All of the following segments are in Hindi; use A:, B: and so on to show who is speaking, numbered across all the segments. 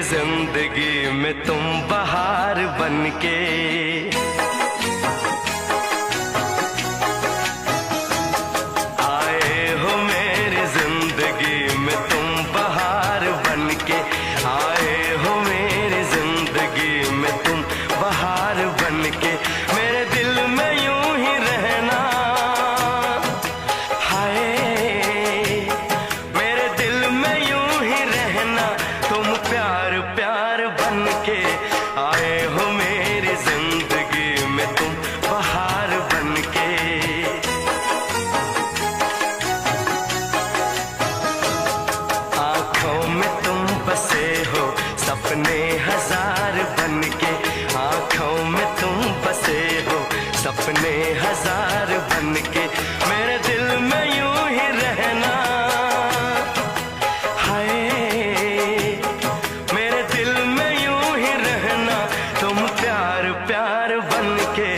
A: जिंदगी में तुम बहार बनके, आए हो मेरी जिंदगी में तुम बहार बनके, आए हो मेरी जिंदगी में तुम बहार बनके। मेरे दिल में यूं ही रहना, हाय मेरे दिल में यूं ही रहना, तुम प्यार प्यार बनके आए हो मेरी जिंदगी में तुम बहार बनके। आंखों में तुम बसे हो सपने हजार बनके, आंखों में तुम बसे हो सपने हजार बनके। मेरे दिल में यूं ही रहना, हाय मेरे दिल में यूं ही रहना, तुम प्यार प्यार बनके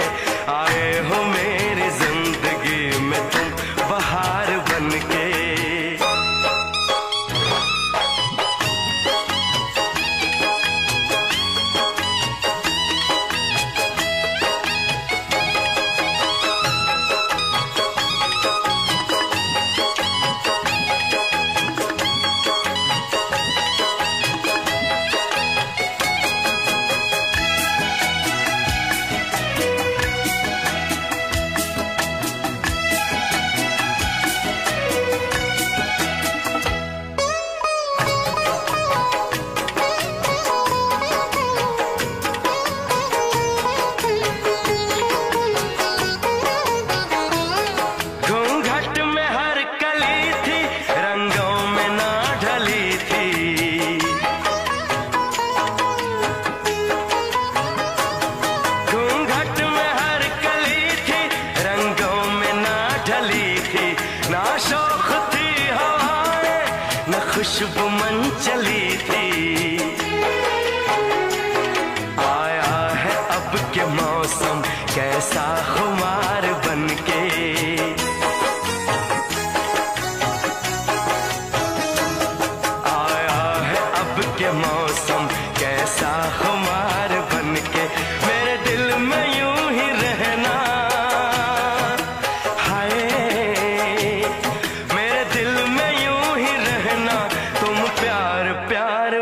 A: आए हो मेरी जिंदगी में तुम बहार बनके। ना शौक थी हवाएं न खुशबू मन चली थी, आया है अब के मौसम कैसा खुमार बनके। आया है अब के मौसम कैसा खुमार बनके। मेरे दिल में यूं ही रहना, मेरे दिल में यूं ही रहना, तुम प्यार प्यार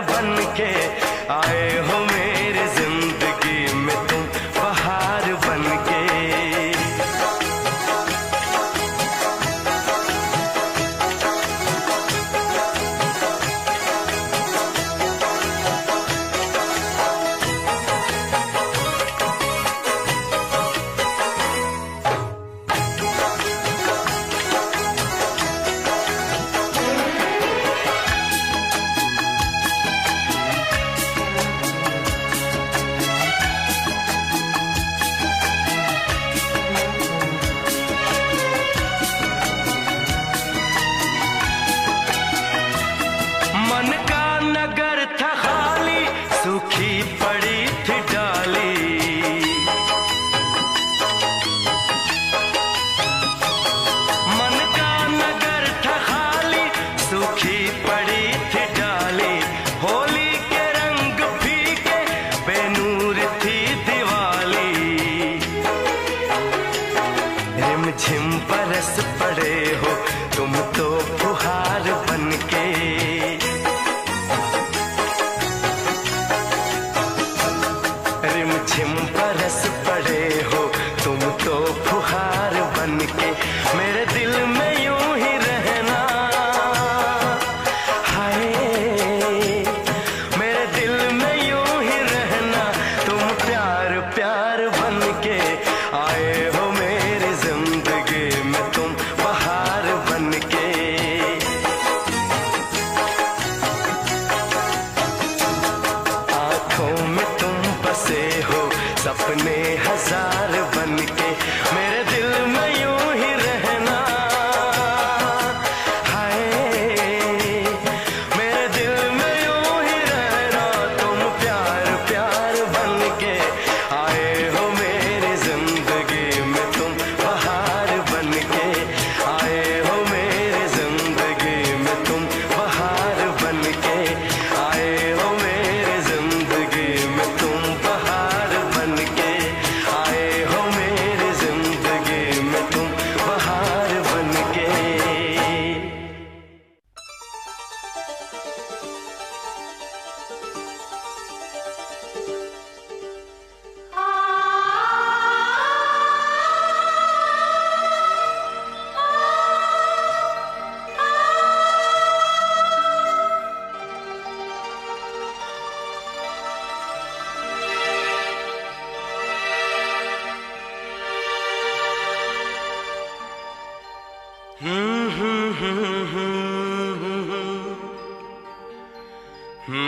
A: जी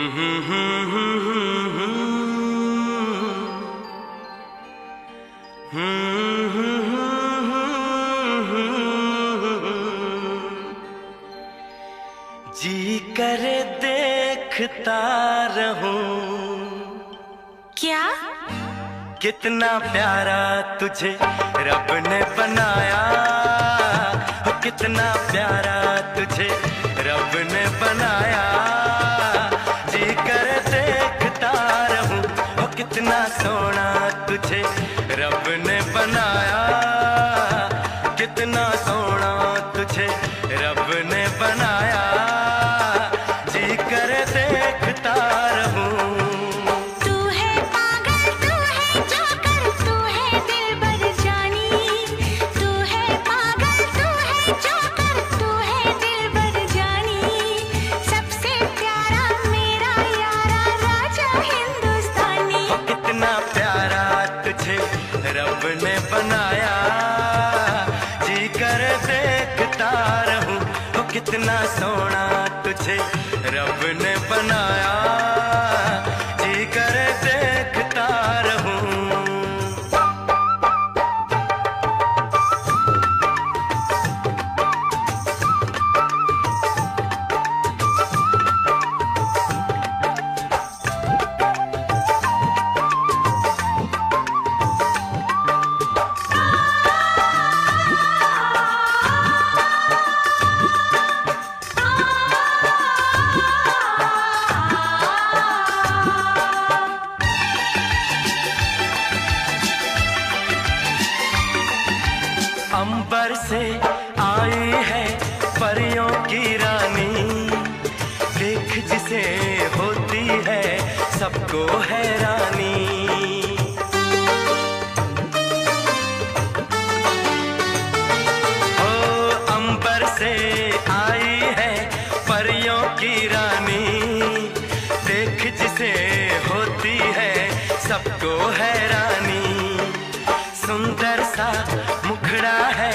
A: करे देखता रहूं।
B: क्या?
A: कितना प्यारा तुझे रब ने बनाया, हो कितना प्यारा तुझे रब ने बनाया। जी कर देखता रहूं, हो कितना सोना तुझे रब ने बनाया, कितना सोना तुझे रब ने बनाया। जी कर देखता रहूं। रब ने बनाया, जी कर देखता रहूं, हो कितना सोना तुझे रब ने बनाया। जी कर देखता रहूं। अंबर से आई है परियों की रानी, देख जिसे होती है सबको हैरानी। ओ अंबर से आई है परियों की रानी, देख जिसे होती है सबको हैरानी। सुंदर सा मुखड़ा है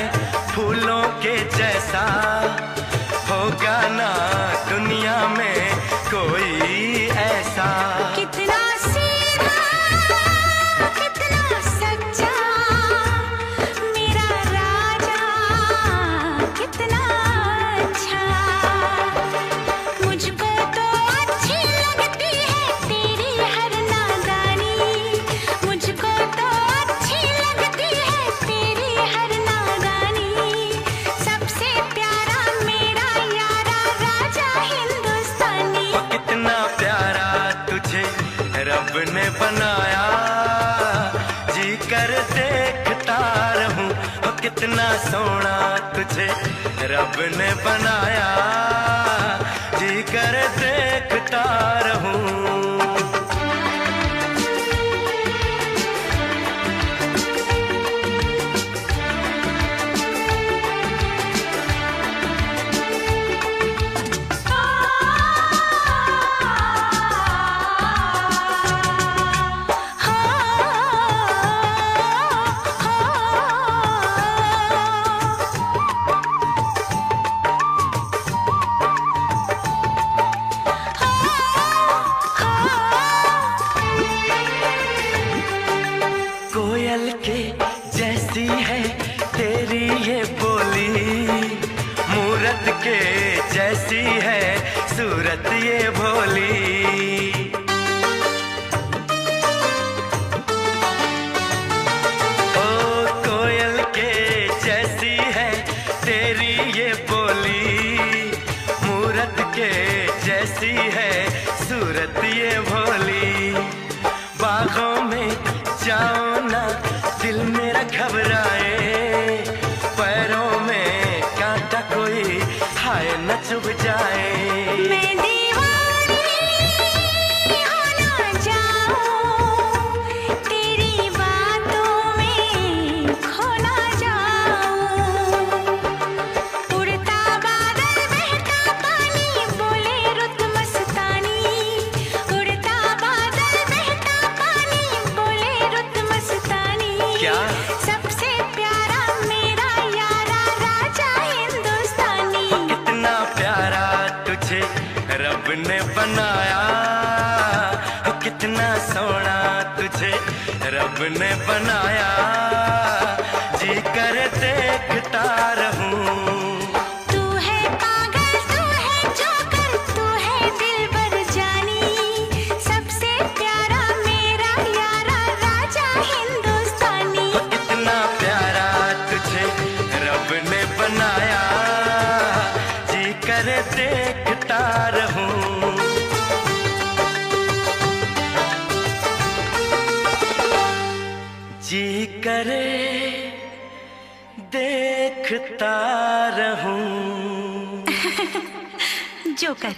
A: फूलों के जैसा, होगा ना दुनिया में कोई ऐसा।
B: कितना सीधा, कितना सच्चा मेरा राजा, कितना अच्छा। मुझको तो अच्छी लगती है तेरी हर नादानी, मुझको तो अच्छी लगती है तेरी हर नादानी। सबसे प्यारा मेरा यारा राजा हिंदुस्तानी।
A: वो कितना प्यारा तुझे रब ने बनाया, जी कर देखता रहूं, वो कितना सोना तुझे रब ने बनाया। जी कर देखता रहूं। कोयल के जैसी है तेरी ये बोली, मूरत के जैसी है सूरत ये भोली। ओ कोयल के जैसी है तेरी ये बोली, मूरत के जैसी है सूरत ये भोली। बागों में जाओ ना दिल मेरा घबराए, पैरों में कांटा कोई हाय न चुभ जाए।
B: मैं दीवानी हो ना जाऊं, तेरी बातों में खो ना जाऊं। उड़ता बादल बहता पानी बोले रुत मस्तानी, उड़ता बादल बहता पानी बोले रुत मस्तानी।
A: क्या?
B: सबसे प्यारा मेरा यारा राजा हिंदुस्तानी।
A: वो कितना प्यारा तुझे रब ने बनाया, रब ने बनाया, जी करे देखता रहूं।
B: तू है पागल, तू है जोकर, तू है दिलबर जानी, सबसे प्यारा मेरा यारा राजा हिंदुस्तानी।
A: इतना प्यारा तुझे रब ने बनाया, जी करे देखता रहूं। जी करे देखता रहूं।
B: जोकर।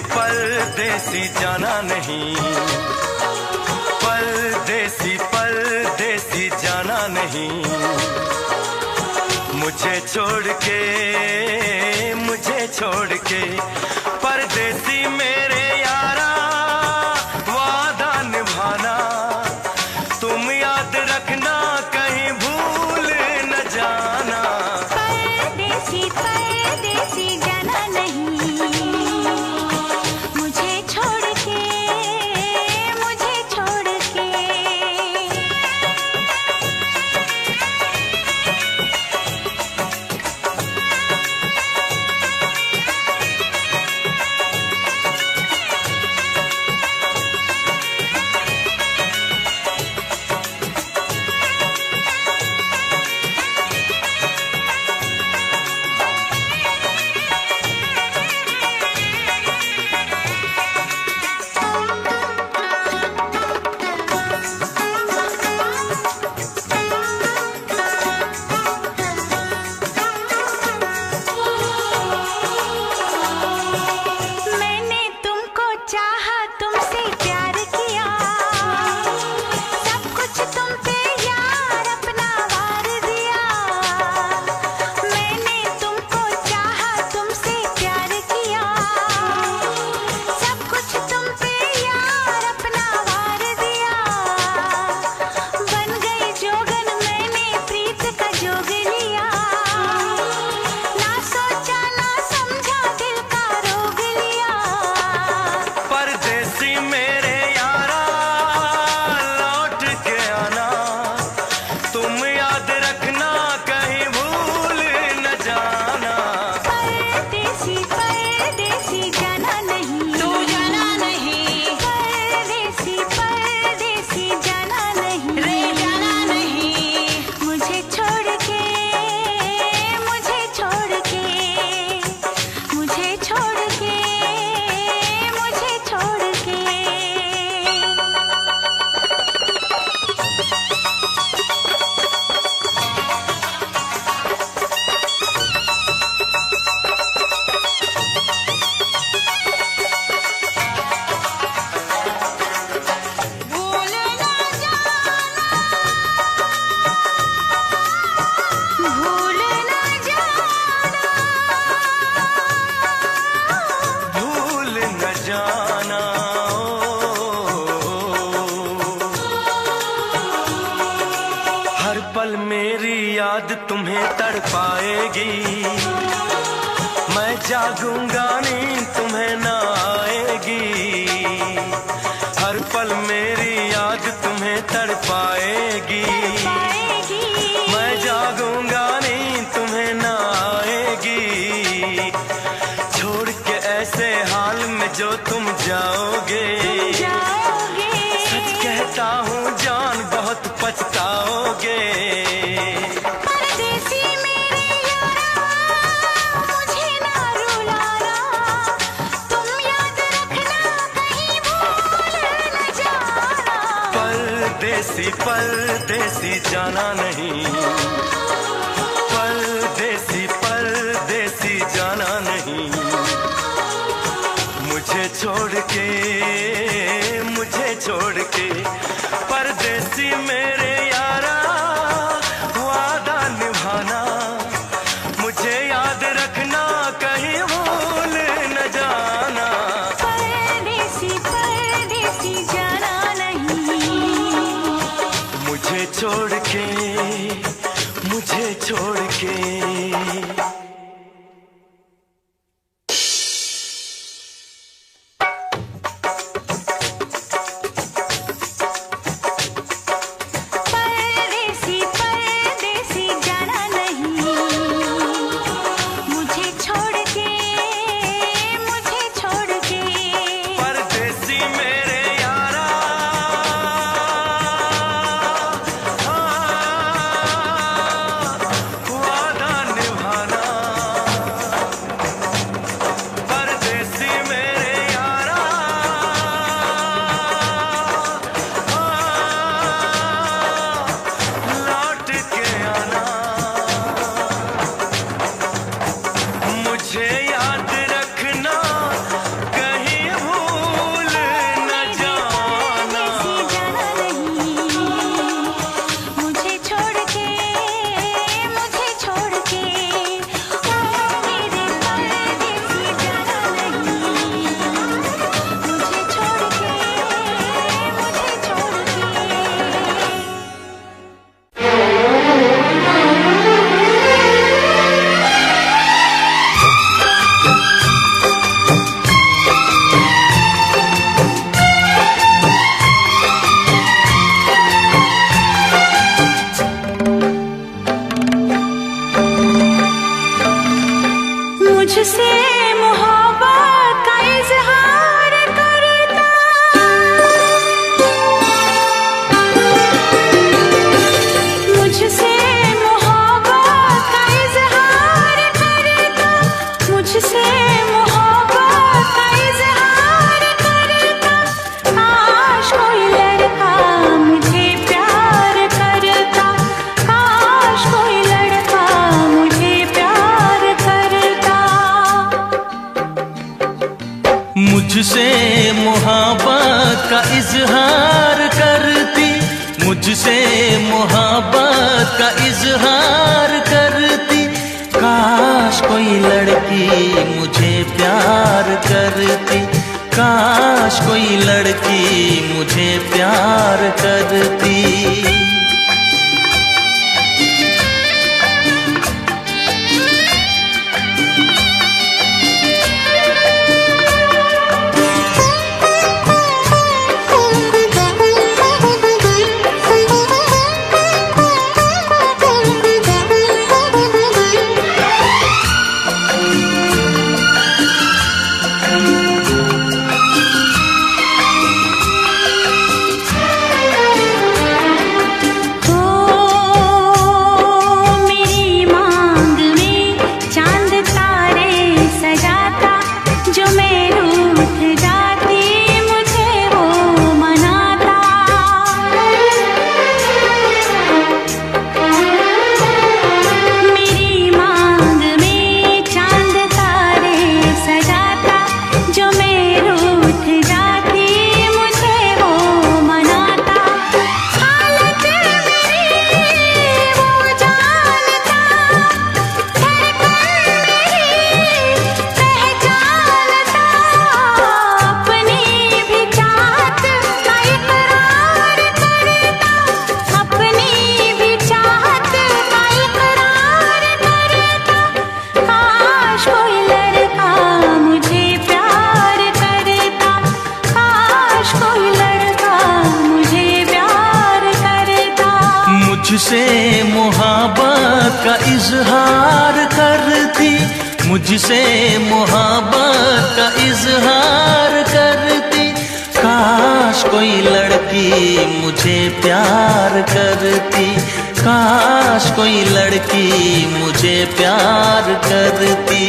A: परदेसी जाना नहीं, परदेसी परदेसी जाना नहीं। मुझे छोड़ के, मुझे छोड़ के परदेसी मेरे यारा, वादा निभाना तुम याद रखना, कहीं भूल न जाना।
B: परदेसी परदेसी जाना नहीं, मुझे छोड़ के, मुझे छोड़ के।
A: जागूंगा नींद तुम्हें ना आएगी, हर पल मेरी याद तुम्हें तड़पाएगी। मैं जागूंगा नींद तुम्हें ना आएगी, छोड़ के ऐसे हाल में जो तुम जाओगे। सच कहता हूँ जान बहुत पछताओगे।
B: परदेसी मेरे यारा मुझे ना रुलाना, तुम याद रखना कहीं भूल न जाना।
A: परदेसी परदेसी जाना नहीं, परदेसी परदेसी जाना नहीं, मुझे छोड़ के परदेसी मेरे यारा वादा निभाना, मुझे याद रखना कहीं भूल न जाना।
B: परदेसी परदेसी जाना नहीं,
A: मुझे छोड़ के
C: मुझसे मोहब्बत का इजहार करती, मुझसे मोहब्बत का इजहार करती। काश कोई लड़की मुझे प्यार करती, काश कोई लड़की मुझे प्यार करती। मुझसे मोहब्बत का इजहार करती। काश कोई लड़की मुझे प्यार करती, काश कोई लड़की मुझे प्यार करती।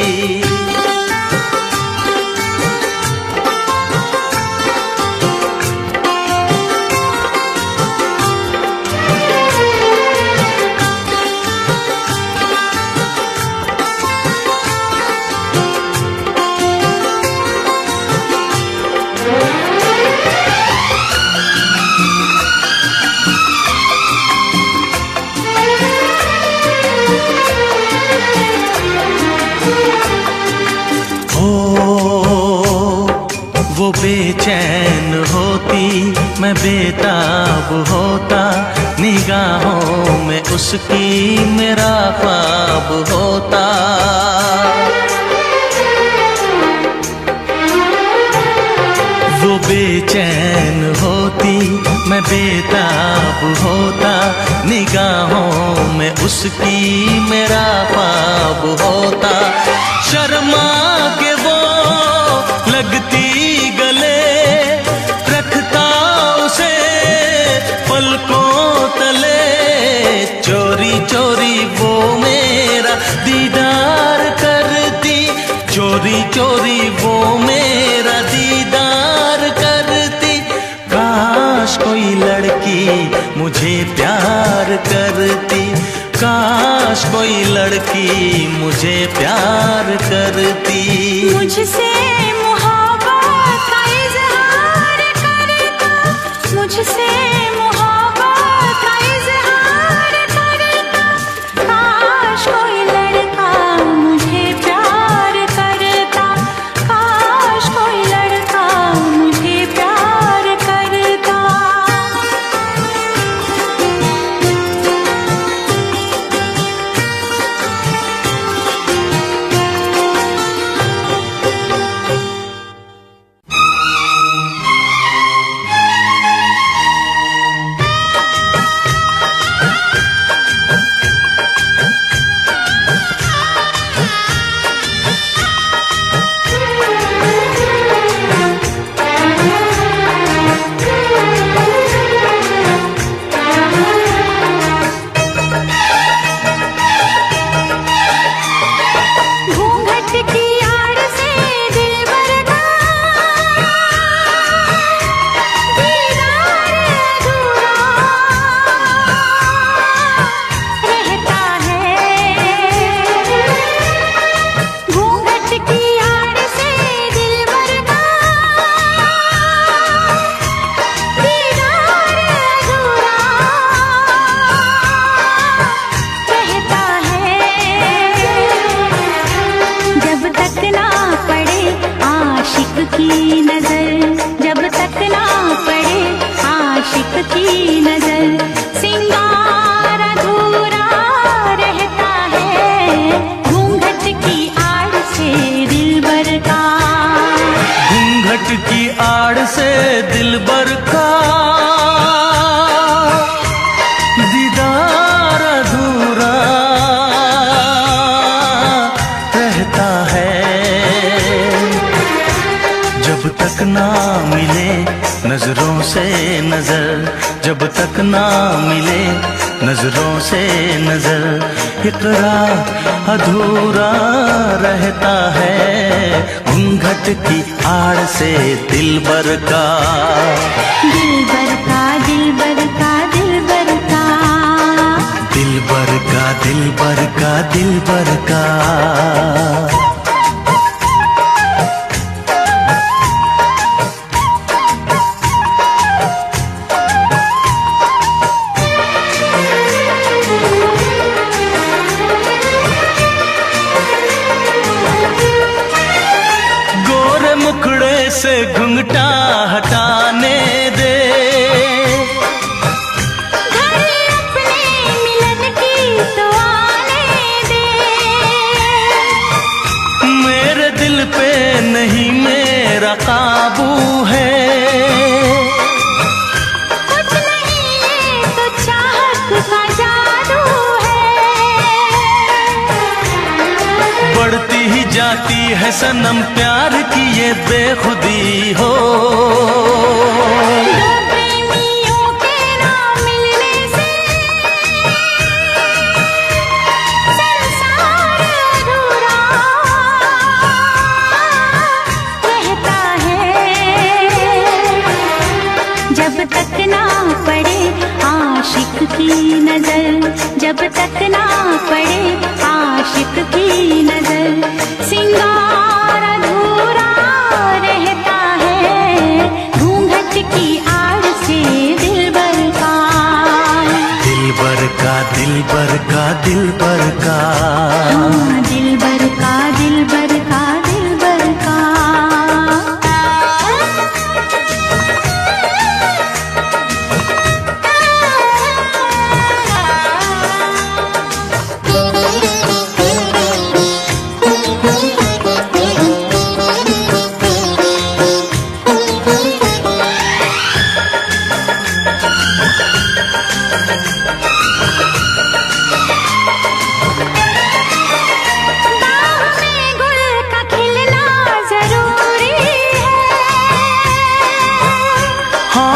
C: वो बेचैन होती, मैं बेताब होता, निगाहों में उसकी मेरा ख्वाब होता। वो बेचैन होती, मैं बेताब होता, निगाहों में उसकी मेरा ख्वाब होता। शर्मा के वो लगती गले, रखता उसे पलकों तले। चोरी चोरी वो मेरा दीदार करती, चोरी चोरी वो मेरा दीदार करती। काश कोई लड़की मुझे प्यार करती, काश कोई लड़की मुझे प्यार करती।
B: मुझसे मोहब्बत का इजहार करता, मुझसे मोहब्बत का इजहार करता। काश कोई लड़का मुझे प्यार करता, काश कोई लड़का मुझे प्यार करता। घूंघट की आड़ से दिलबर का दीदार अधूरा रहता है। घूंघट की आड़ से दिलबर का दीदार अधूरा रहता है। जब तक ना पड़े आशिक की नजर, जब तक ना पड़े आशिक की नजर, सिंगार अधूरा रहता है। घूंघट की आड़ से दिलबर का,
C: घूंघट की आड़ से दिलबर का दीदार अधूरा रहता है। जब तक ना मिले नजरों से नजर, जब तक ना मिले नजरों से नजर, इकरार अधूरा रहता है। घूंघट की आड़ से दिलबर का,
B: दिलबर का, दिलबर का, दिलबर का।
C: दिलबर का, दिलबर का, दिलबर का। गोरे मुखड़े से घुंघटा हटाने दे,
B: घर अपने मिलन की तो आने दे।
C: मेरे दिल पे नहीं मेरा काबू है।
B: कुछ नहीं ये तो चाहत का जादू है।
C: बढ़ती ही जाती है सनम प्यार की ये बेखुदी हो।
B: दो प्रेमियों के ना मिलने से संसार अधूरा रहता है। जब तक ना पड़े आशिक की नजर, जब तक ना पड़े आशिक की नजर, सिंगार अधूरा रहता है। घूंघट की आड़ से दिलबर का,
C: दिलबर का दिलबर का दिलबर का,
B: हाँ, दिलबर का दिलबर का दिलबर का।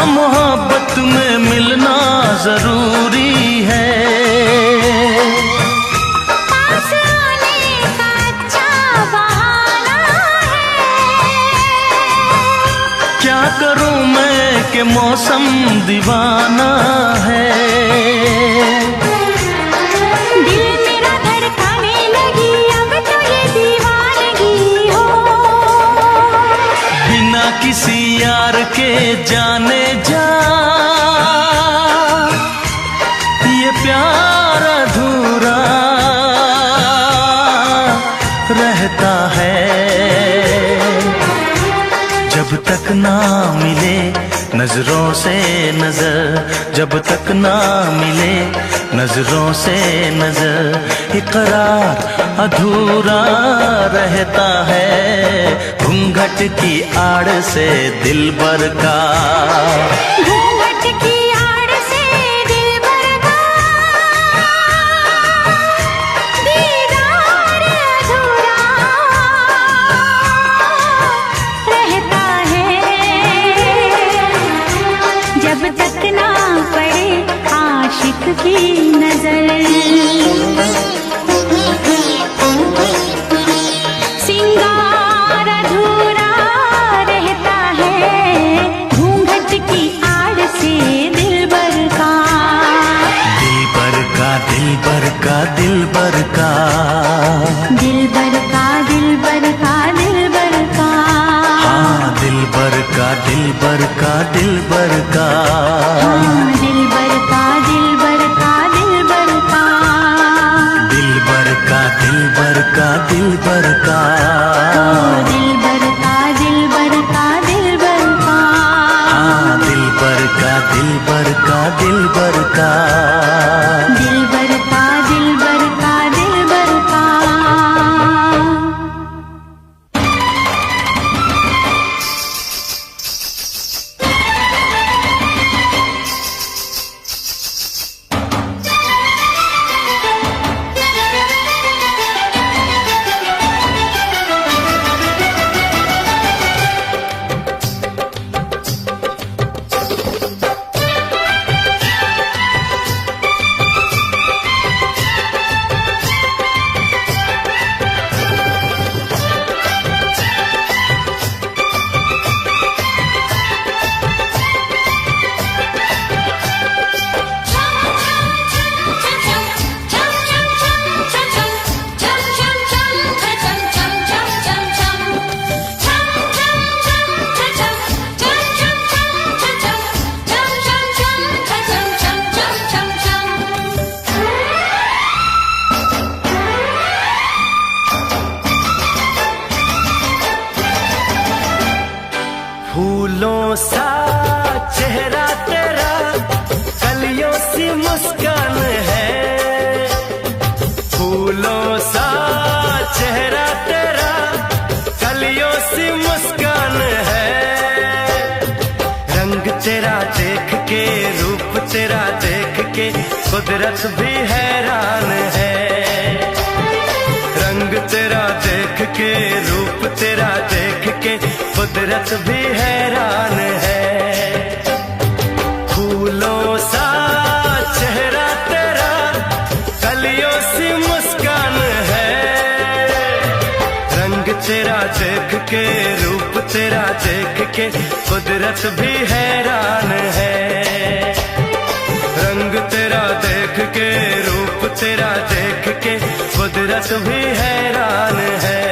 C: मोहब्बत में मिलना जरूरी है।
B: पास आने का अच्छा बहाना है।
C: क्या करूं मैं कि मौसम दीवाना है।
B: दिल मेरा धड़काने लगी अब तो ये दीवानगी हो।
C: बिना किसी यार के जाने जा ये प्यार अधूरा रहता है। जब तक ना मिले नजरों से नजर, जब तक ना मिले नजरों से नजर, इकरार अधूरा रहता है। घूंघट की आड़ से दिलबर का,
B: घूंघट की आड़ से दिलबर का दीदार अधूरा रहता है। जब तक ना पड़े आशिक की नजर, सिंगार अधूरा रहता है। घूंघट की आड़ से दिलबर का,
C: दिलबर का दिलबर का दिलबर का,
B: दिलबर का दिलबर का दिलबर का,
C: हाँ दिलबर का दिलबर का दिलबर का,
B: हाँ, दिलबर का दिलबर का दिलबर का,
C: दिलबर का दिलबर का दिलबर का,
B: दिलबर का दिलबर का दिलबर का,
C: हाँ दिलबर का दिलबर का दिलबर का,
B: दिलबर का दिलबर का दिलबर का।
A: फूलों सा चेहरा तेरा, कलियों सी मुस्कान है। फूलों सा चेहरा तेरा, कलियों सी मुस्कान है। रंग तेरा देख के, रूप तेरा देख के, कुदरत भी हैरान है। रंग तेरा देख के, कुदरत भी हैरान है। फूलों सा चेहरा तेरा, कलियों सी मुस्कान है। रंग तेरा देख के, रूप तेरा देख के, कुदरत भी हैरान है। रंग तेरा देख के, रूप तेरा देख के, कुदरत भी हैरान है।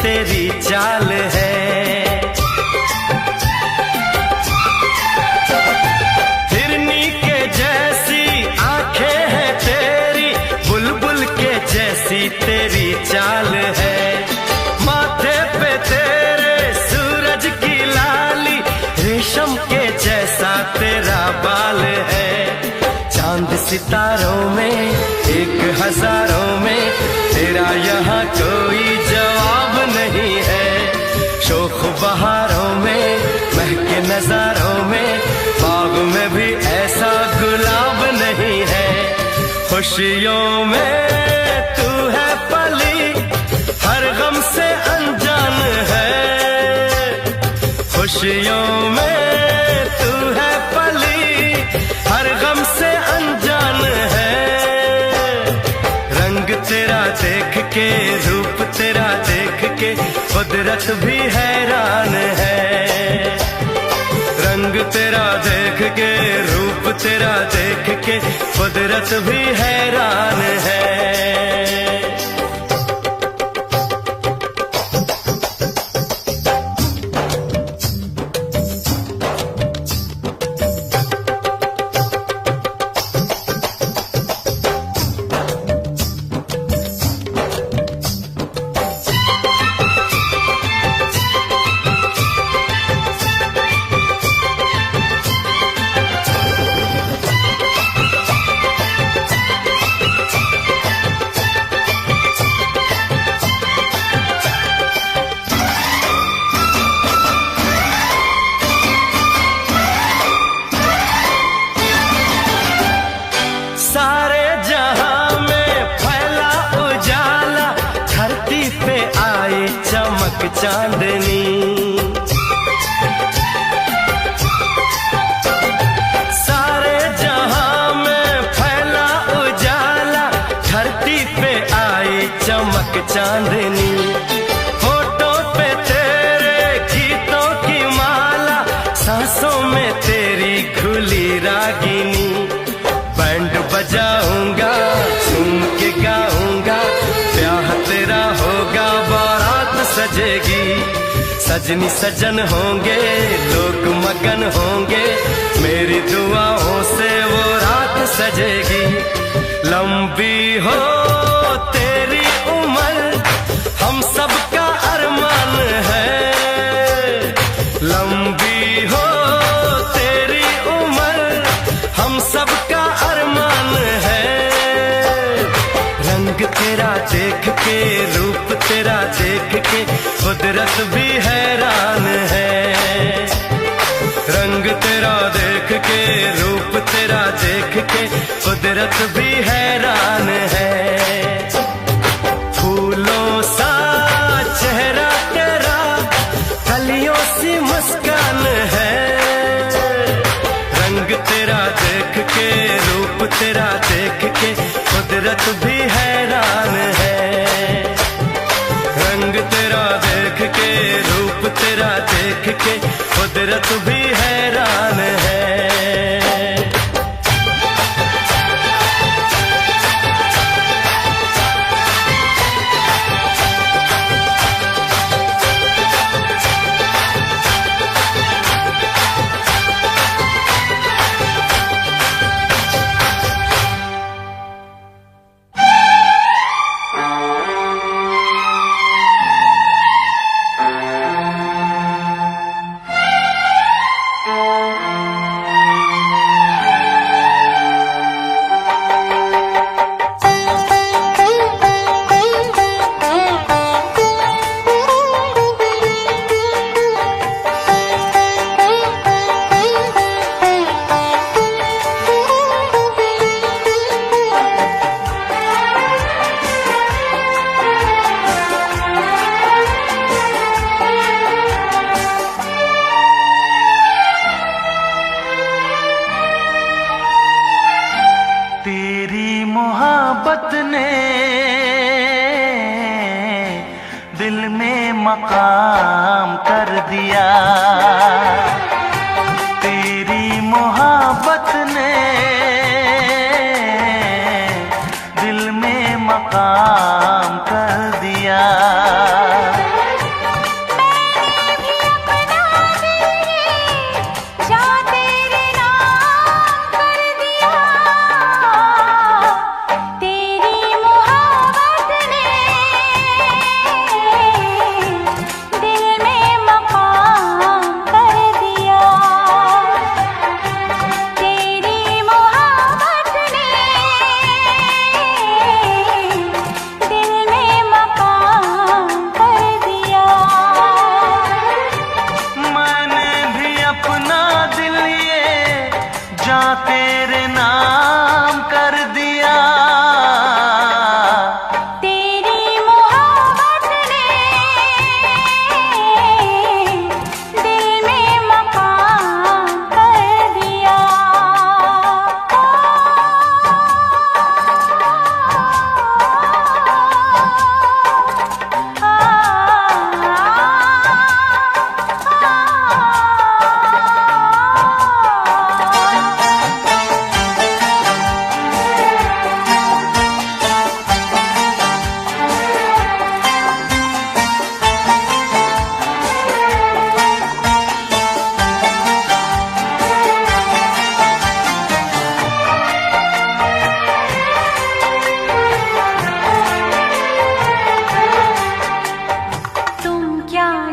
A: तेरी चाल है, हिरनी के जैसी आंखें हैं तेरी, बुलबुल के जैसी तेरी चाल है। माथे पे तेरे सूरज की लाली, रेशम के जैसा तेरा बाल है। चांद सितारों में, एक हजारों में, तेरा यहाँ कोई जवाब नहीं है। शोख बहारों में, महके नजारों में, बाग में भी ऐसा गुलाब नहीं है। खुशियों में तू है पली, हर गम से अनजान है। खुशियों में तू है पली, हर गम से अनजान है। रंग तेरा देख के, रूप तेरा देख के, कुदरत भी हैरान है। रंग तेरा देख के, रूप तेरा देख के, कुदरत भी हैरान है। सारे जहां में फैला उजाला, धरती पे आई चमक चांदनी। सारे जहां में फैला उजाला, धरती पे आई चमक चांदनी। होठों पे तेरे गीतों की माला, सांसों में तेरी खुली रागिनी। बैंड बजाऊंगा, झूम के गाऊंगा, ब्याह तेरा होगा, बारात सजेगी। सजनी सजन होंगे, लोग मगन होंगे, मेरी दुआओं से वो रात सजेगी। लंबी हो तेरी उम्र, हम सबका अरमान है। लंबी हो तेरी उम्र, हम सबका अरमान है। रंग तेरा देख के, रूप तेरा देख के, कुदरत भी हैरान है। रंग तेरा देख के, रूप तेरा देख के, कुदरत भी हैरान है। फूलों सा चेहरा तेरा, कलियों सी मुस्कान है। रंग तेरा देख के, रूप तेरा देख के, कुदरत भी हैरान है। रंग तेरा देख के, रूप तेरा देख के, कुदरत भी हैरान है।
C: मकाम कर दिया। तेरी मोहब्बत ने दिल में मकाम कर दिया। तेरे नाम कर दिया।
B: तेरी मोहब्बत ने दिल में मकाम कर दिया।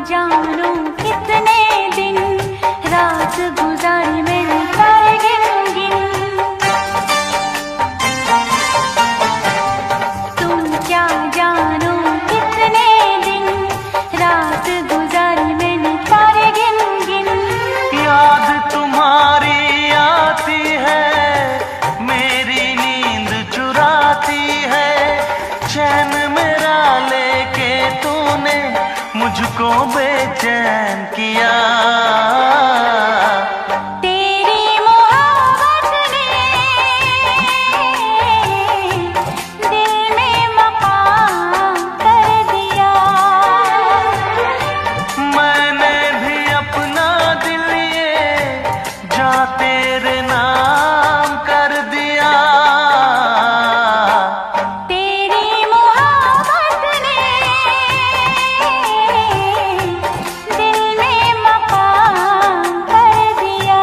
B: जानो कितने दिन रात गुजारी मैंने तारे गिन गिन। तुम क्या जानो कितने दिन रात गुजारी मैंने तारे गिन गिन।
C: याद तुम्हारी आती है, मेरी नींद चुराती है। चैन मेरा लेके तूने मुझको बेचैन किया।
B: तेरी मोहब्बत ने दिल में मकाम कर दिया।
C: मैंने भी अपना दिल ये जा तेरे नाम कर दिया।
B: तेरी मोहब्बत ने दिल में मकाम कर दिया।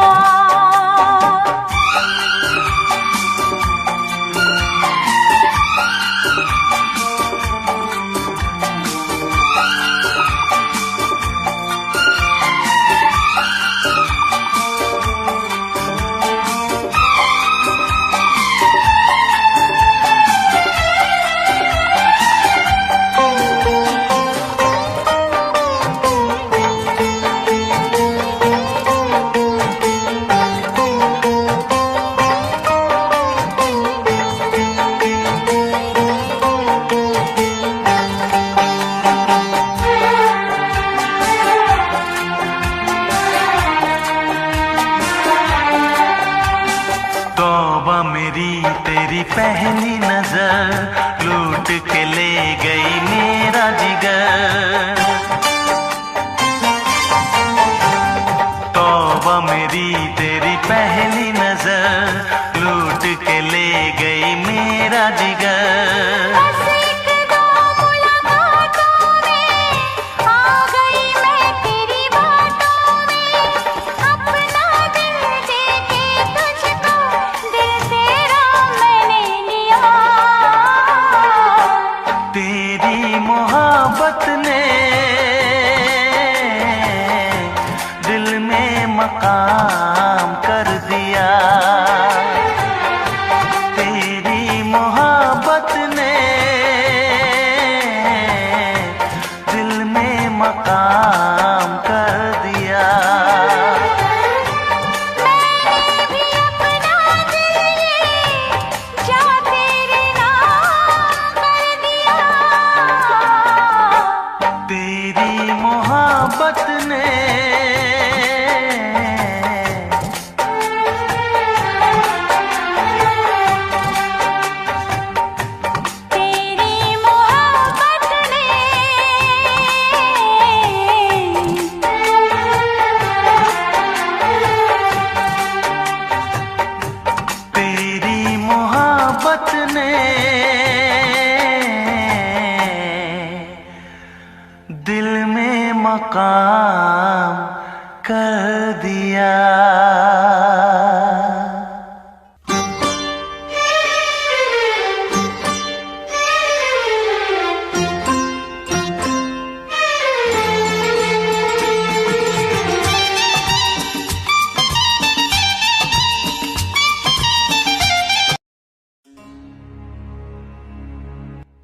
C: तौबा मेरी तेरी पहली नजर लूट के ले गई मेरा जिगर। तौबा मेरी तेरी पहली नजर लूट के ले गई मेरा जिगर।
B: बस एक दो मुलाकातों में आ गई मैं तेरी बातों में। अपना दिल देके तुझको दिल तेरा मैंने लिया।
C: तेरी मोहब्बत ने दिल में मकाम कर दिया। तेरी मोहब्बत ने दिल में मकाम कर दिया।
B: मैंने भी अपना दिल ये जा तेरे नाम कर दिया।
C: तेरी मोहब्बत ने मकाम कर दिया।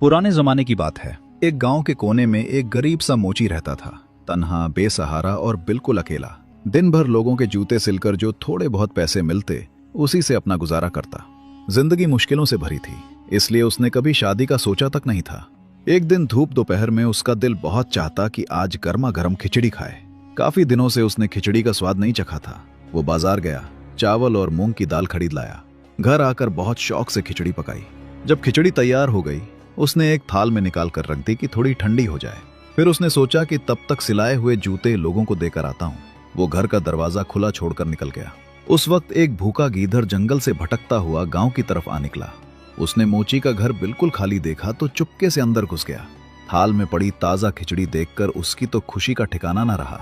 D: पुराने जमाने की बात है। एक गांव के कोने में एक गरीब सा मोची रहता था, तन्हा, बेसहारा और बिल्कुल अकेला। दिन भर लोगों के जूते सिलकर जो थोड़े बहुत पैसे मिलते उसी से अपना गुजारा करता। जिंदगी मुश्किलों से भरी थी, इसलिए उसने कभी शादी का सोचा तक नहीं था। एक दिन धूप दोपहर में उसका दिल बहुत चाहता कि आज गर्मा गर्म खिचड़ी खाए। काफी दिनों से उसने खिचड़ी का स्वाद नहीं चखा था। वो बाजार गया, चावल और मूंग की दाल खरीद लाया। घर आकर बहुत शौक से खिचड़ी पकाई। जब खिचड़ी तैयार हो गई, उसने एक थाल में निकाल कर रख दी कि थोड़ी ठंडी हो जाए। फिर उसने सोचा कि तब तक सिलाए हुए जूते लोगों को देकर आता हूँ। वो घर का दरवाजा खुला छोड़कर निकल गया। उस वक्त एक भूखा गीदड़ जंगल से भटकता हुआ गांव की तरफ आ निकला। उसने मोची का घर बिल्कुल खाली देखा तो चुपके से अंदर घुस गया। थाल में पड़ी ताजा खिचड़ी देखकर उसकी तो खुशी का ठिकाना न रहा।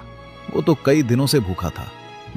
D: वो तो कई दिनों से भूखा था।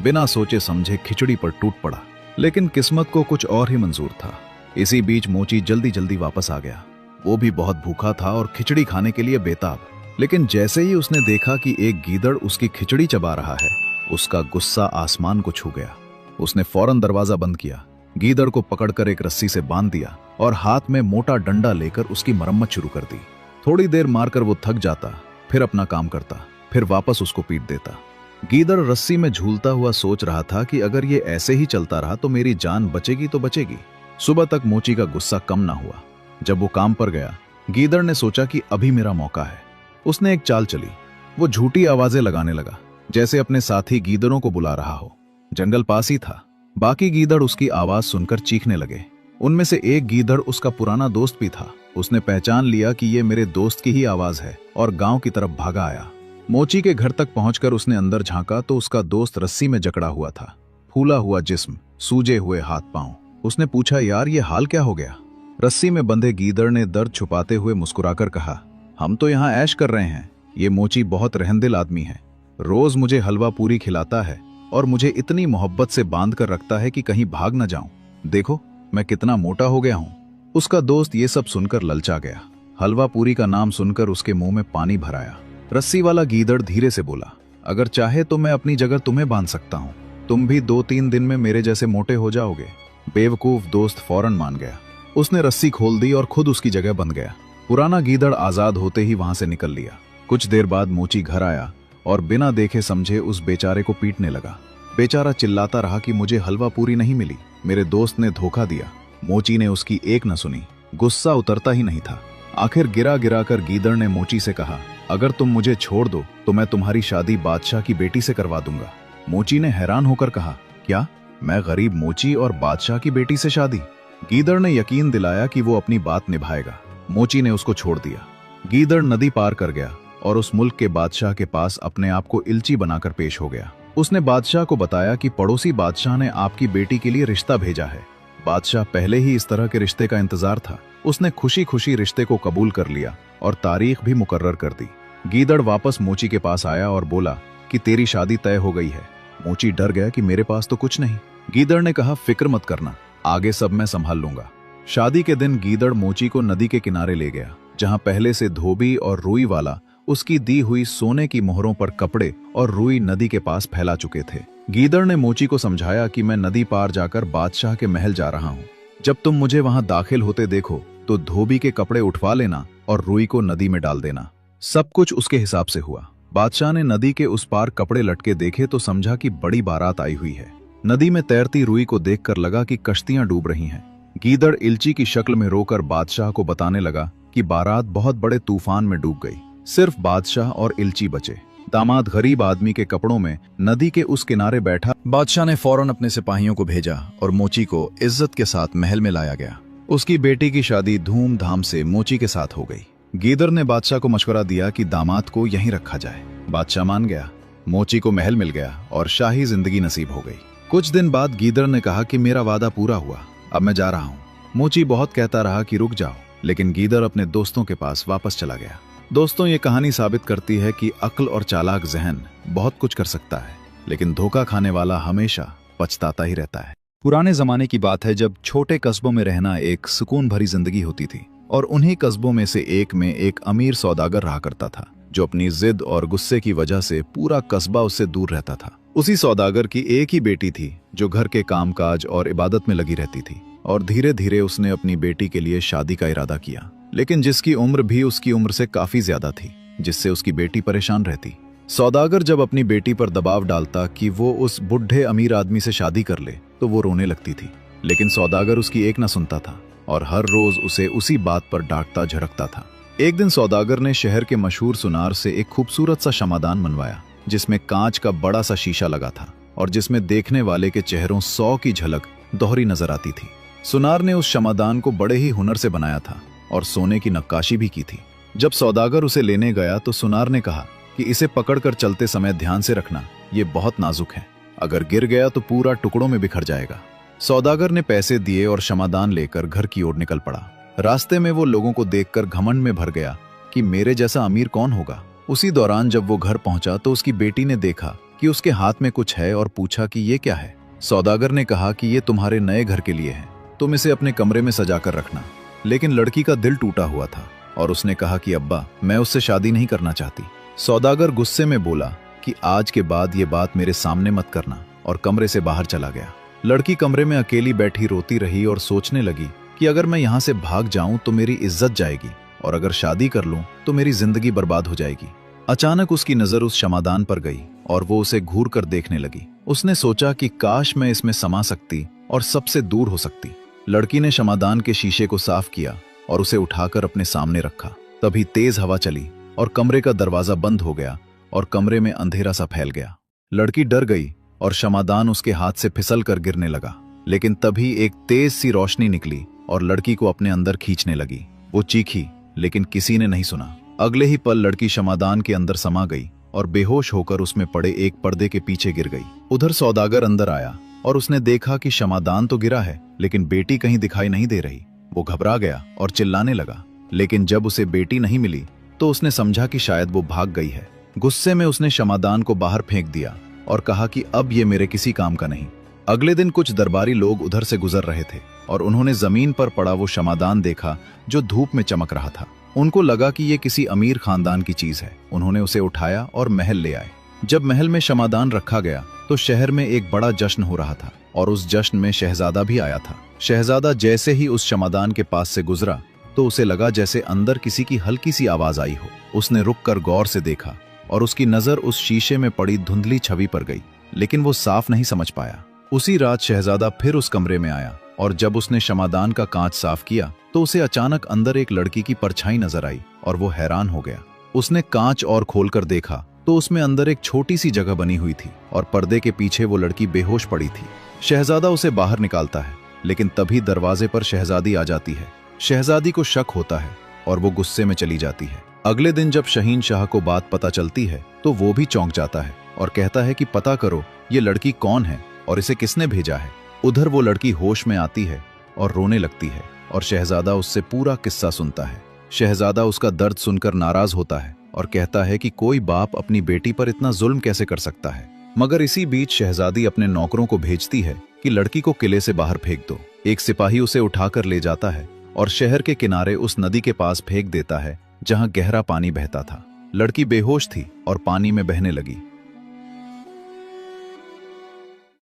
D: बिना सोचे समझे खिचड़ी पर टूट पड़ा, लेकिन किस्मत को कुछ और ही मंजूर था। इसी बीच मोची जल्दी जल्दी वापस आ गया। वो भी बहुत भूखा था और खिचड़ी खाने के लिए बेताब। लेकिन जैसे ही उसने देखा कि एक गीदड़ उसकी खिचड़ी चबा रहा है, उसका गुस्सा आसमान को छू गया। उसने फौरन दरवाजा बंद किया, गीदड़ को पकड़कर एक रस्सी से बांध दिया और हाथ में मोटा डंडा लेकर उसकी मरम्मत शुरू कर दी। थोड़ी देर मारकर वो थक जाता, फिर अपना काम करता, फिर वापस उसको पीट देता। गीदड़ रस्सी में झूलता हुआ सोच रहा था कि अगर ये ऐसे ही चलता रहा तो मेरी जान बचेगी तो बचेगी। सुबह तक मोची का गुस्सा कम ना हुआ। जब वो काम पर गया, गीदड़ ने सोचा कि अभी मेरा मौका है। उसने एक चाल चली। वो झूठी आवाजें लगाने लगा, जैसे अपने साथी गीदड़ों को बुला रहा हो। जंगल पास ही था। बाकी गीदड़ उसकी आवाज सुनकर चीखने लगे। उनमें से एक गीदड़ उसका पुराना दोस्त भी था। उसने पहचान लिया कि ये मेरे दोस्त की ही आवाज है और गांव की तरफ भागा आया। मोची के घर तक पहुंचकर उसने अंदर झांका तो उसका दोस्त रस्सी में जकड़ा हुआ था, फूला हुआ जिस्म, सूजे हुए हाथ पांव। उसने पूछा, यार ये हाल क्या हो गया? रस्सी में बंधे गीदड़ ने दर्द छुपाते हुए मुस्कुराकर कहा, हम तो यहाँ ऐश कर रहे हैं। ये मोची बहुत रहमदिल आदमी है। रोज मुझे हलवा पूरी खिलाता है और मुझे इतनी मोहब्बत से बांध कर रखता है कि कहीं भाग न जाऊं। देखो मैं कितना मोटा हो गया हूं। उसका दोस्त ये सब सुनकर ललचा गया। हलवा पूरी का नाम सुनकर उसके मुंह में पानी भर आया। रस्सी वाला गीदड़ धीरे से बोला, अगर चाहे तो मैं अपनी जगह तुम्हें बांध सकता हूँ। तुम भी 2-3 दिन में मेरे जैसे मोटे हो जाओगे। बेवकूफ दोस्त फौरन मान गया। उसने रस्सी खोल दी और खुद उसकी जगह बंध गया। पुराना गीदड़ आजाद होते ही वहां से निकल लिया। कुछ देर बाद मोची घर आया और बिना देखे समझे उस बेचारे को पीटने लगा। बेचारा चिल्लाता रहा कि मुझे हलवा पूरी नहीं मिली, मेरे दोस्त ने धोखा दिया। मोची ने उसकी एक न सुनी। गुस्सा उतरता ही नहीं था। आखिर गिरा गिरा कर गीदड़ ने मोची से कहा, अगर तुम मुझे छोड़ दो तो मैं तुम्हारी शादी बादशाह की बेटी से करवा दूंगा। मोची ने हैरान होकर कहा, क्या मैं गरीब मोची और बादशाह की बेटी से शादी? गीदड़ ने यकीन दिलाया कि वो अपनी बात निभाएगा। मोची ने उसको छोड़ दिया। गीदड़ नदी पार कर गया और उस मुल्क के बादशाह के पास अपने आप को इल्ची बनाकर पेश हो गया। उसने बादशाह को बताया कि पड़ोसी बादशाह ने आपकी बेटी के लिए रिश्ता भेजा है। बादशाह पहले ही इस तरह के रिश्ते का इंतजार था। उसने खुशी खुशी रिश्ते को कबूल कर लिया और तारीख भी मुकर्रर कर दी। गीदड़ वापस मोची के पास आया और बोला कि तेरी शादी तय हो गई है। मोची डर गया कि मेरे पास तो कुछ नहीं। गीदड़ ने कहा, फिक्र मत करना, आगे सब मैं संभाल लूंगा। शादी के दिन गीदड़ मोची को नदी के किनारे ले गया, जहां पहले से धोबी और रुई वाला उसकी दी हुई सोने की मोहरों पर कपड़े और रुई नदी के पास फैला चुके थे। गीदड़ ने मोची को समझाया कि मैं नदी पार जाकर बादशाह के महल जा रहा हूँ। जब तुम मुझे वहां दाखिल होते देखो तो धोबी के कपड़े उठवा लेना और रुई को नदी में डाल देना। सब कुछ उसके हिसाब से हुआ। बादशाह ने नदी के उस पार कपड़े लटके देखे तो समझा कि बड़ी बारात आई हुई है। नदी में तैरती रुई को देखकर लगा कि कश्तियां डूब रही हैं। गीदड़ इल्ची की शक्ल में रोकर बादशाह को बताने लगा कि बारात बहुत बड़े तूफान में डूब गई। सिर्फ बादशाह और इल्ची बचे। दामाद गरीब आदमी के कपड़ों में नदी के उस किनारे बैठा। बादशाह ने फौरन अपने सिपाहियों को भेजा और मोची को इज्जत के साथ महल में लाया गया। उसकी बेटी की शादी धूमधाम से मोची के साथ हो गई। गीदड़ ने बादशाह को मशवरा दिया कि दामाद को यहीं रखा जाए। बादशाह मान गया। मोची को महल मिल गया और शाही जिंदगी नसीब हो गई। कुछ दिन बाद गीदड़ ने कहा कि मेरा वादा पूरा हुआ, अब मैं जा रहा हूँ। मोची बहुत कहता रहा कि रुक जाओ, लेकिन गीदड़ अपने दोस्तों के पास वापस चला गया। दोस्तों, ये कहानी साबित करती है कि अक्ल और चालाक जहन बहुत कुछ कर सकता है, लेकिन धोखा खाने वाला हमेशा पछताता ही रहता है। पुराने जमाने की बात है जब छोटे कस्बों में रहना एक सुकून भरी जिंदगी होती थी, और उन्हीं कस्बों में से एक में एक अमीर सौदागर रहा करता था जो अपनी जिद और गुस्से की वजह से पूरा कस्बा उससे दूर रहता था। उसी सौदागर की एक ही बेटी थी जो घर के कामकाज और इबादत में लगी रहती थी, और धीरे धीरे उसने अपनी बेटी के लिए शादी का इरादा किया, लेकिन जिसकी उम्र भी उसकी उम्र से काफी ज्यादा थी, जिससे उसकी बेटी परेशान रहती। सौदागर जब अपनी बेटी पर दबाव डालता कि वो उस बुढ़े अमीर आदमी से शादी कर ले तो वो रोने लगती थी, लेकिन सौदागर उसकी एक न सुनता था और हर रोज उसे उसी बात पर डांटता झड़कता था। एक दिन सौदागर ने शहर के मशहूर सुनार से एक खूबसूरत सा शमादान बनवाया जिसमें कांच का बड़ा सा शीशा लगा था और जिसमें देखने वाले के चेहरों 100 की झलक दोहरी नजर आती थी। सुनार ने उस शमादान को बड़े ही हुनर से बनाया था और सोने की नक्काशी भी की थी। जब सौदागर उसे लेने गया तो सुनार ने कहा कि इसे पकड़कर चलते समय ध्यान से रखना, ये बहुत नाजुक है, अगर गिर गया तो पूरा टुकड़ों में बिखर जाएगा। सौदागर ने पैसे दिए और शमादान लेकर घर की ओर निकल पड़ा। रास्ते में वो लोगों को देखकर घमंड में भर गया कि मेरे जैसा अमीर कौन होगा। उसी दौरान जब वो घर पहुंचा तो उसकी बेटी ने देखा कि उसके हाथ में कुछ है और पूछा कि ये क्या है। सौदागर ने कहा कि ये तुम्हारे नए घर के लिए है, तुम इसे अपने कमरे में सजाकर रखना। लेकिन लड़की का दिल टूटा हुआ था और उसने कहा कि अब्बा, मैं उससे शादी नहीं करना चाहती। सौदागर गुस्से में बोला कि आज के बाद ये बात मेरे सामने मत करना, और कमरे से बाहर चला गया। लड़की कमरे में अकेली बैठी रोती रही और सोचने लगी कि अगर मैं यहाँ से भाग जाऊं तो मेरी इज्जत जाएगी, और अगर शादी कर लूं तो मेरी जिंदगी बर्बाद हो जाएगी। अचानक उसकी नजर उस शमादान पर गई और वो उसे घूर कर देखने लगी। उसने सोचा कि काश मैं इसमें समा सकती और सबसे दूर हो सकती। लड़की ने शमादान के शीशे को साफ किया और उसे उठाकर अपने सामने रखा। तभी तेज हवा चली और कमरे का दरवाजा बंद हो गया और कमरे में अंधेरा सा फैल गया। लड़की डर गई और शमादान उसके हाथ से फिसल कर गिरने लगा, लेकिन तभी एक तेज सी रोशनी निकली और लड़की को अपने अंदर खींचने लगी। वो चीखी, लेकिन किसी ने नहीं सुना। अगले ही पल लड़की शमादान के अंदर समा गई और बेहोश होकर उसमें पड़े एक पर्दे के पीछे गिर गई। उधर सौदागर अंदर आया और उसने देखा कि शमादान तो गिरा है, लेकिन बेटी कहीं दिखाई नहीं दे रही। वो घबरा गया और चिल्लाने लगा, लेकिन जब उसे बेटी नहीं मिली तो उसने समझा कि शायद वो भाग गई है। गुस्से में उसने शमादान को बाहर फेंक दिया और कहा कि अब ये मेरे किसी काम का नहीं। अगले दिन कुछ दरबारी लोग उधर से गुजर रहे थे और उन्होंने जमीन पर पड़ा वो शमादान देखा जो धूप में चमक रहा था। उनको लगा कि ये किसी अमीर खानदान की चीज है। उन्होंने उसे उठाया और महल ले आए। जब महल में शमादान रखा गया तो शहर में एक बड़ा जश्न हो रहा था और उस जश्न में शहजादा भी आया था। शहजादा जैसे ही उस शमादान के पास से गुजरा तो उसे लगा जैसे अंदर किसी की हल्की सी आवाज आई हो। उसने रुककर गौर से देखा और उसकी नजर उस शीशे में पड़ी धुंधली छवि पर गई, लेकिन वो साफ नहीं समझ पाया। उसी रात शहजादा फिर उस कमरे में आया और जब उसने शमादान का कांच साफ किया तो उसे अचानक अंदर एक लड़की की परछाई नजर आई और वो हैरान हो गया। उसने कांच और खोलकर देखा तो उसमें अंदर एक छोटी सी जगह बनी हुई थी और पर्दे के पीछे वो लड़की बेहोश पड़ी थी। शहजादा उसे बाहर निकालता है, लेकिन तभी दरवाजे पर शहजादी आ जाती है। शहजादी को शक होता है और वो गुस्से में चली जाती है। अगले दिन जब शहीन शाह को बात पता चलती है तो वो भी चौंक जाता है और कहता है कि पता करो ये लड़की कौन है और इसे किसने भेजा है। उधर वो लड़की होश में आती है और रोने लगती है और शहजादा उससे पूरा किस्सा सुनता है। शहजादा उसका दर्द सुनकर नाराज होता है और कहता है कि कोई बाप अपनी बेटी पर इतना जुल्म कैसे कर सकता है। मगर इसी बीच शहजादी अपने नौकरों को भेजती है कि लड़की को किले से बाहर फेंक दो। एक सिपाही उसे उठाकर ले जाता है और शहर के किनारे उस नदी के पास फेंक देता है जहां गहरा पानी बहता था। लड़की बेहोश थी और पानी में बहने लगी।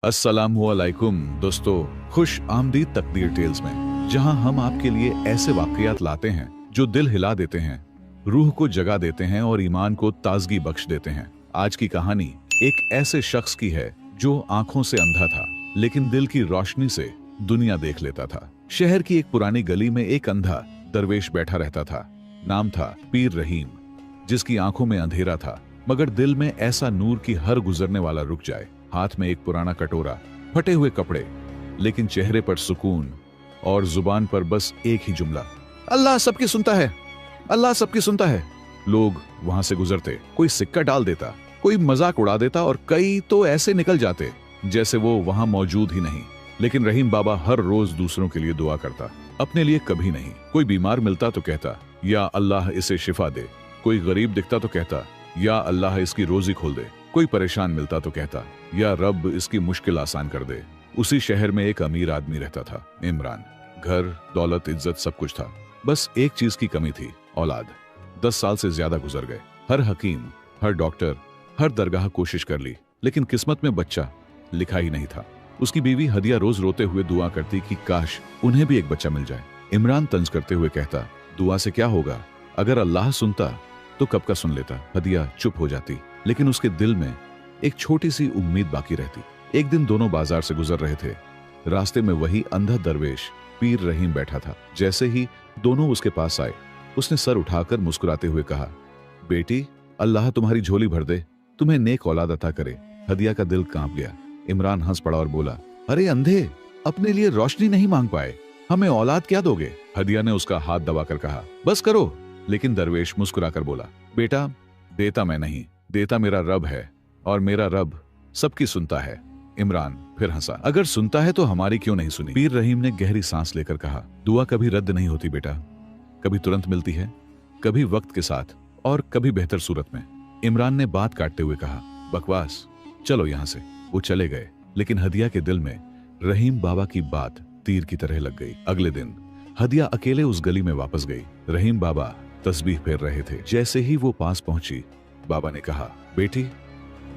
E: अस्सलामुअलैकुम दोस्तों, खुश आमदीद तकदीर टेल्स में, जहां हम आपके लिए ऐसे वाकयात लाते हैं जो दिल हिला देते हैं, रूह को जगा देते हैं और ईमान को ताजगी बख्श देते हैं। आज की कहानी एक ऐसे शख्स की है जो आंखों से अंधा था लेकिन दिल की रोशनी से दुनिया देख लेता था। शहर की एक पुरानी गली में एक अंधा दरवेश बैठा रहता था। नाम था पीर रहीम, जिसकी आंखों में अंधेरा था मगर दिल में ऐसा नूर कि हर गुजरने वाला रुक जाए। हाथ में एक पुराना कटोरा, फटे हुए कपड़े, लेकिन चेहरे पर सुकून और जुबान पर बस एक ही जुमला, अल्लाह सबकी सुनता है, अल्लाह सबकी सुनता है। लोग वहां से गुजरते, कोई सिक्का डाल देता, कोई मजाक उड़ा देता और कई तो ऐसे निकल जाते जैसे वो वहां मौजूद ही नहीं। लेकिन रहीम बाबा हर रोज दूसरों के लिए दुआ करता, अपने लिए कभी नहीं। कोई बीमार मिलता तो कहता, या अल्लाह इसे शिफा दे, कोई गरीब दिखता तो कहता, या अल्लाह इसकी रोजी खोल दे। कोई परेशान मिलता तो कहता, या रब इसकी मुश्किल आसान कर दे। उसी शहर में एक अमीर आदमी रहता था, इमरान। घर, दौलत, इज्जत सब कुछ था, बस एक चीज की कमी थी, औलाद। 10 साल से ज्यादा गुजर गए। हर हकीम, हर डॉक्टर, हर दरगाह कोशिश कर ली, लेकिन किस्मत में बच्चा लिखा ही नहीं था। उसकी बीवी हदिया रोज रोते हुए दुआ करती कि काश उन्हें भी एक बच्चा मिल जाए। इमरान तंज करते हुए कहता, दुआ से क्या होगा, अगर अल्लाह सुनता तो कब का सुन लेता। हदिया चुप हो जाती, लेकिन उसके दिल में एक छोटी सी उम्मीद बाकी रहती। एक दिन दोनों बाजार से गुजर रहे थे। रास्ते में वही अंधा दरवेश पीर रहीम बैठा था। जैसे ही दोनों उसके पास आए, उसने सर उठाकर मुस्कुराते हुए कहा, बेटी, अल्लाह तुम्हारी झोली भर दे, तुम्हें नेक औलाद अता करे। हदिया का दिल कांप गया। इमरान हंस पड़ा और बोला, अरे अंधे, अपने लिए रोशनी नहीं मांग पाए, हमें औलाद क्या दोगे? हदिया ने उसका हाथ दबाकर कहा, बस करो। लेकिन दरवेश मुस्कुराकर बोला, बेटा, देता मैं नहीं, देता मेरा रब है, और मेरा रब सबकी सुनता है। इमरान फिर हंसा, अगर सुनता है तो हमारी क्यों नहीं सुनी? पीर रहीम ने गहरी सांस लेकर कहा, दुआ कभी रद्द नहीं होती बेटा, कभी तुरंत मिलती है, कभी वक्त के साथ, और कभी बेहतर सूरत में। इमरान ने बात काटते हुए कहा, बकवास, चलो यहां से। वो चले गए, लेकिन हदिया के दिल में रहीम बाबा की बात तीर की तरह लग गई। अगले दिन हदिया अकेले उस गली में वापस गई। रहीम बाबा तस्बीह फेर रहे थे। जैसे ही वो पास पहुंची, बाबा ने कहा, बेटी,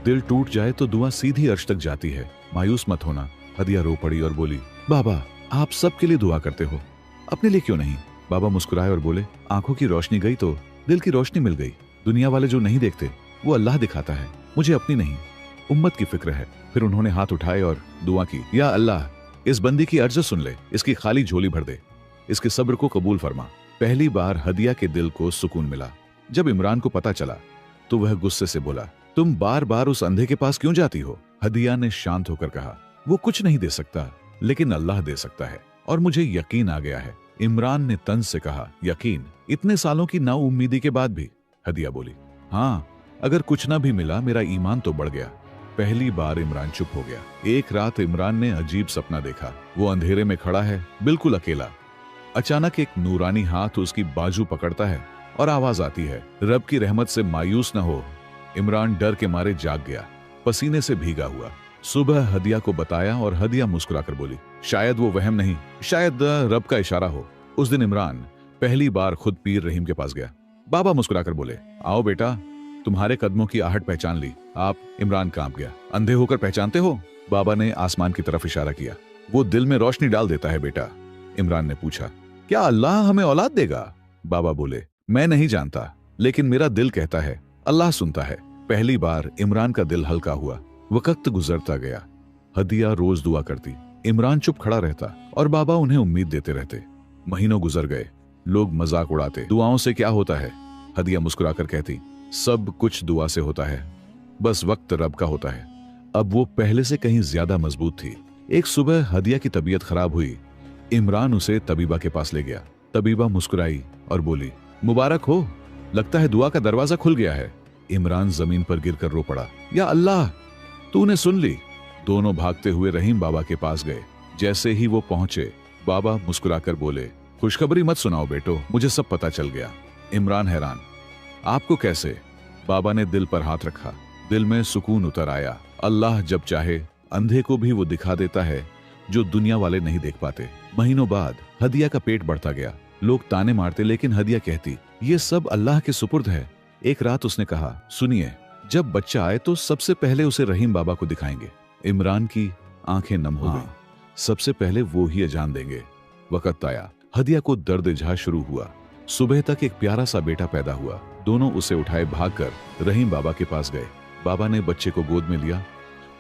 E: दिल टूट जाए तो दुआ सीधी अर्श तक जाती है, मायूस मत होना। हदिया रो पड़ी और बोली, बाबा, आप सबके लिए दुआ करते हो, अपने लिए क्यों नहीं? बाबा मुस्कुराए और बोले, आंखों की रोशनी गई तो दिल की रोशनी मिल गई। दुनिया वाले जो नहीं देखते वो अल्लाह दिखाता है, मुझे अपनी नहीं, उम्मत की फिक्र है। फिर उन्होंने हाथ उठाए और दुआ की, या अल्लाह, इस बंदी की अर्ज सुन ले, इसकी खाली झोली भर दे, इसके सब्र को कबूल फरमा। पहली बार हदिया के दिल को सुकून मिला। जब इमरान को पता चला तो वह गुस्से से बोला, तुम बार बार उस अंधे के पास क्यों जाती हो? हदिया ने शांत होकर कहा, वो कुछ नहीं दे सकता, लेकिन अल्लाह दे सकता है, और मुझे यकीन आ गया है। इमरान ने तंज से कहा, यकीन? इतने सालों की नाउम्मीदी के बाद भी? हदिया बोली, हाँ, अगर कुछ ना भी मिला, मेरा ईमान तो बढ़ गया। पहली बार इमरान चुप हो गया। एक रात इमरान ने अजीब सपना देखा। वो अंधेरे में खड़ा है, बिल्कुल अकेला। अचानक एक नूरानी हाथ उसकी बाजू पकड़ता है और आवाज आती है, रब की रहमत से मायूस न हो। इमरान डर के मारे जाग गया, पसीने से भीगा हुआ। सुबह हदिया को बताया और हदिया मुस्कुराकर बोली, शायद वो वहम नहीं, शायद रब का इशारा हो। उस दिन इमरान पहली बार खुद पीर रहीम के पास गया। बाबा मुस्कुराकर बोले, आओ बेटा, तुम्हारे कदमों की आहट पहचान ली। आप? इमरान कांप गया। अंधे होकर पहचानते हो? बाबा ने आसमान की तरफ इशारा किया। वो दिल में रोशनी डाल देता है बेटा। इमरान ने पूछा, क्या अल्लाह हमें औलाद देगा? बाबा बोले, मैं नहीं जानता, लेकिन मेरा दिल कहता है अल्लाह सुनता है। पहली बार इमरान का दिल हल्का हुआ। वक्त गुजरता गया। हदिया रोज दुआ करती, इमरान चुप खड़ा रहता और बाबा उन्हें उम्मीद देते रहते। महीनों गुजर गए, लोग मजाक उड़ाते, दुआओं से क्या होता है? हदिया मुस्कुराकर कहती, सब कुछ दुआ से होता है, बस वक्त रब का होता है। अब वो पहले से कहीं ज्यादा मजबूत थी। एक सुबह हदिया की तबीयत खराब हुई। इमरान उसे तबीबा के पास ले गया। तबीबा मुस्कुराई और बोली, मुबारक हो, लगता है दुआ का दरवाजा खुल गया है। इमरान जमीन पर गिरकर रो पड़ा, या अल्लाह, तूने सुन ली। दोनों भागते हुए रहीम बाबा के पास गए। जैसे ही वो पहुंचे, बाबा मुस्कुराकर बोले, खुशखबरी मत सुनाओ बेटो, मुझे सब पता चल गया। इमरान हैरान, आपको कैसे? बाबा ने दिल पर हाथ रखा। दिल में सुकून उतर आया। अल्लाह जब चाहे अंधे को भी वो दिखा देता है जो दुनिया वाले नहीं देख पाते। महीनों बाद हदिया का पेट बढ़ता गया। लोग ताने मारते, लेकिन हदिया कहती, ये सब अल्लाह के सुपुर्द है। एक रात उसने कहा, सुनिए, जब बच्चा आए तो सबसे पहले उसे रहीम बाबा को दिखाएंगे। इमरान की आंखें नम हो गईं। सबसे पहले वो ही अजान देंगे। वक्त आया। हदिया को दर्द इजहार शुरू हुआ। सुबह तक एक प्यारा सा बेटा पैदा हुआ। दोनों उसे उठाए भागकर रहीम बाबा के पास गए। बाबा ने बच्चे को गोद में लिया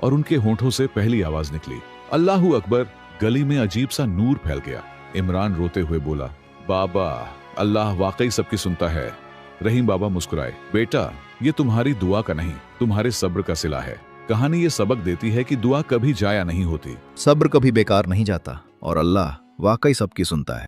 E: और उनके होंठों से पहली आवाज निकली, अल्लाहू अकबर। गली में अजीब सा नूर फैल गया। इमरान रोते हुए बोला, बाबा, अल्लाह वाकई सबकी सुनता है। रहीम बाबा मुस्कुराए, बेटा, ये तुम्हारी दुआ का नहीं, तुम्हारे सब्र का सिला है। कहानी ये सबक देती है कि दुआ कभी जाया नहीं होती।
D: सब्र कभी बेकार नहीं जाता और अल्लाह वाकई सबकी सुनता है।